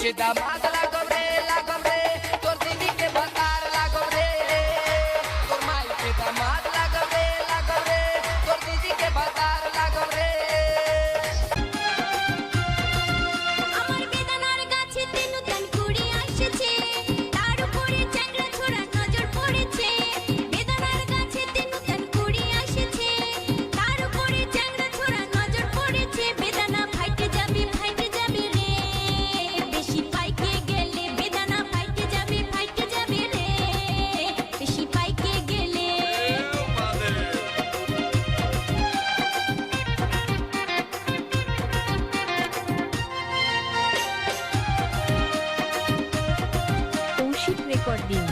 के दामाद लागब रे तोर दीदी के भतार लागब रे तोर माई के दामाद लागब रे तोर दीदी के भतार लागब रे আমার বেদানার গাছে তেনু তান কুড়ি আসছে তার উপরে চ্যাংড়া ছোড়া নজর পড়েছে বেদানার গাছে তেনু তান কুড়ি আসছে তার উপরে চ্যাংড়া ছোড়া নজর পড়েছে বেদানা ফাইটে যাবে রে বেশি পাইকে গেলে বেদানা ফাইটে যাবে রে বেশি পাইকে গেলে কৌশিক রেকর্ডিং।